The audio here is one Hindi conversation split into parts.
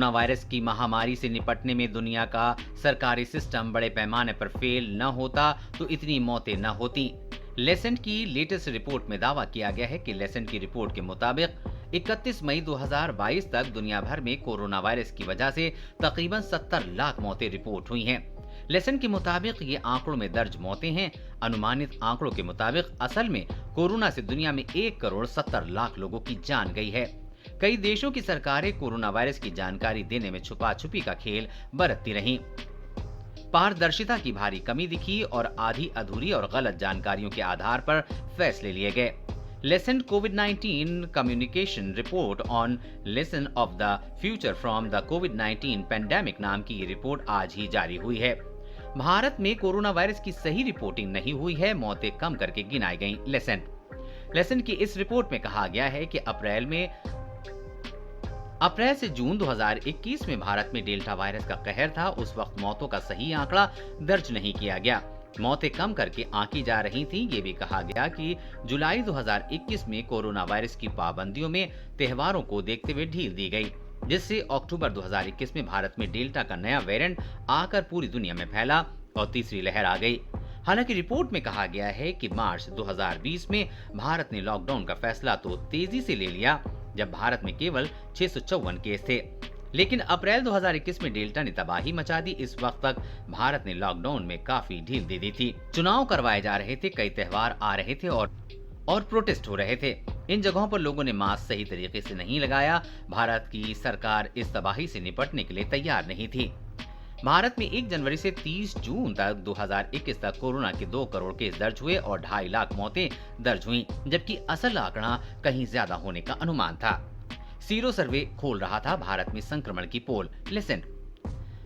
कोरोना वायरस की महामारी से निपटने में दुनिया का सरकारी सिस्टम बड़े पैमाने पर फेल न होता तो इतनी मौतें न होती। लेसेंट की लेटेस्ट रिपोर्ट में दावा किया गया है कि लेसेंट की रिपोर्ट के मुताबिक 31 मई 2022 तक दुनिया भर में कोरोना वायरस की वजह से तकरीबन 70 लाख मौतें रिपोर्ट हुई हैं। लेसेंट के मुताबिक ये आंकड़ों में दर्ज मौतें हैं। अनुमानित आंकड़ों के मुताबिक असल में कोरोना से दुनिया में 1 करोड़ 70 लाख लोगों की जान गई है। कई देशों की सरकारें कोरोना वायरस की जानकारी देने में छुपा छुपी का खेल बरतती रहीं। पारदर्शिता की भारी कमी दिखी और आधी अधूरी और गलत जानकारियों के आधार पर फैसले लिए गए। Lancet covid communication report on lesson of the future from the covid pandemic नाम की ये रिपोर्ट आज ही जारी हुई है। भारत में कोरोना वायरस की सही रिपोर्टिंग नहीं हुई है, मौतें कम करके गिनाई गईं। लेसेंट की इस रिपोर्ट में कहा गया है कि अप्रैल से जून 2021 में भारत में डेल्टा वायरस का कहर था। उस वक्त मौतों का सही आंकड़ा दर्ज नहीं किया गया, मौतें कम करके आंकी जा रही थीं। ये भी कहा गया कि जुलाई 2021 में कोरोना वायरस की पाबंदियों में त्योहारों को देखते हुए ढील दी गई, जिससे अक्टूबर 2021 में भारत में डेल्टा का नया वेरिएंट आकर पूरी दुनिया में फैला और तीसरी लहर आ गई। हालांकि रिपोर्ट में कहा गया है कि मार्च 2020 में भारत ने लॉकडाउन का फैसला तो तेजी से ले लिया, जब भारत में केवल 654 केस थे, लेकिन अप्रैल 2021 में डेल्टा ने तबाही मचा दी। इस वक्त तक भारत ने लॉकडाउन में काफी ढील दे दी थी। चुनाव करवाए जा रहे थे, कई त्योहार आ रहे थे और प्रोटेस्ट हो रहे थे। इन जगहों पर लोगों ने मास्क सही तरीके से नहीं लगाया। भारत की सरकार इस तबाही से निपटने के लिए तैयार नहीं थी। भारत में 1 जनवरी से 30 जून तक 2021 तक कोरोना के 2 करोड़ केस दर्ज हुए और 2.5 लाख मौतें दर्ज हुई, जबकि असल आंकड़ा कहीं ज्यादा होने का अनुमान था। सीरो सर्वे खोल रहा था भारत में संक्रमण की पोल। लेसेंट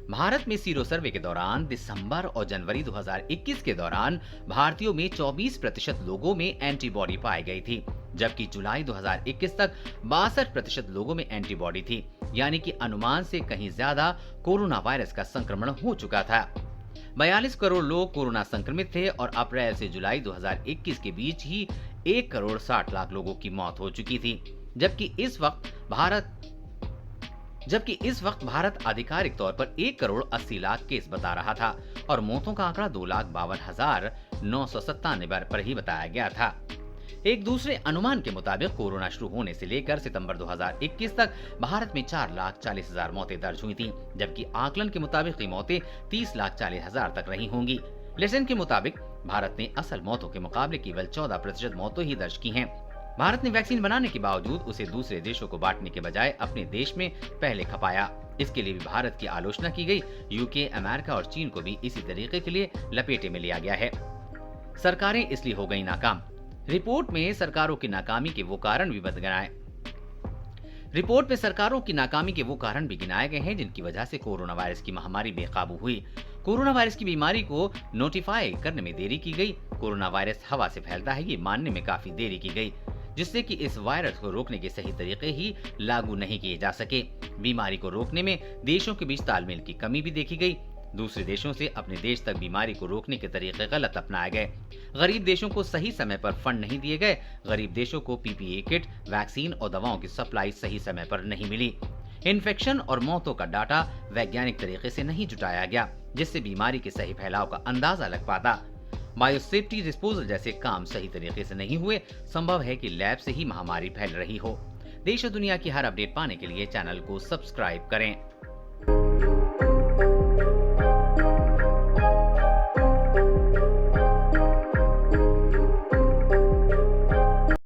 भारत में सीरो सर्वे के दौरान दिसंबर और जनवरी 2021 के दौरान भारतीयों में 24% लोगों में एंटीबॉडी पाई गई थी, जबकि जुलाई 2021 तक 62% लोगों में एंटीबॉडी थी, यानी कि अनुमान से कहीं ज्यादा कोरोना वायरस का संक्रमण हो चुका था। 42 करोड़ लोग कोरोना संक्रमित थे और अप्रैल से जुलाई 2021 के बीच ही 1 करोड़ 60 लाख लोगों की मौत हो चुकी थी, जबकि इस वक्त भारत आधिकारिक तौर पर 1 करोड़ 80 लाख केस बता रहा था और मौतों का आंकड़ा 2,52,997 पर ही बताया गया था। एक दूसरे अनुमान के मुताबिक कोरोना शुरू होने से लेकर सितंबर 2021 तक भारत में 4,40,000 मौतें दर्ज हुई थीं, जबकि आकलन के मुताबिक ये मौतें 30,40,000 तक रही होंगी। लेसेंट के मुताबिक भारत ने असल मौतों के मुकाबले केवल 14% मौतें ही दर्ज की हैं। भारत ने वैक्सीन बनाने के बावजूद उसे दूसरे देशों को बांटने के बजाय अपने देश में पहले खपाया। इसके लिए भी भारत की आलोचना की गई। यूके, अमेरिका और चीन को भी इसी तरीके के लिए लपेटे में लिया गया है। सरकारें इसलिए हो गई नाकाम। रिपोर्ट में सरकारों की नाकामी के वो कारण भी गिनाए गए हैं जिनकी वजह से कोरोना वायरस की महामारी बेकाबू हुई। कोरोना वायरस की बीमारी को नोटिफाई करने में देरी की गई। कोरोना वायरस हवा से फैलता है, ये मानने में काफी देरी की गई, जिससे कि इस वायरस को रोकने के सही तरीके ही लागू नहीं किए जा सके। बीमारी को रोकने में देशों के बीच तालमेल की कमी भी देखी गई। दूसरे देशों से अपने देश तक बीमारी को रोकने के तरीके गलत अपनाए गए। गरीब देशों को सही समय पर फंड नहीं दिए गए। गरीब देशों को पीपीई किट, वैक्सीन और दवाओं की सप्लाई सही समय पर नहीं मिली। इन्फेक्शन और मौतों का डाटा वैज्ञानिक तरीके से नहीं जुटाया गया, जिससे बीमारी के सही फैलाव का अंदाजा लग पाता। बायोसेफ्टी डिस्पोजल जैसे काम सही तरीके से नहीं हुए। संभव है कि लैब से ही महामारी फैल रही हो। देश और दुनिया की हर अपडेट पाने के लिए चैनल को सब्सक्राइब करें।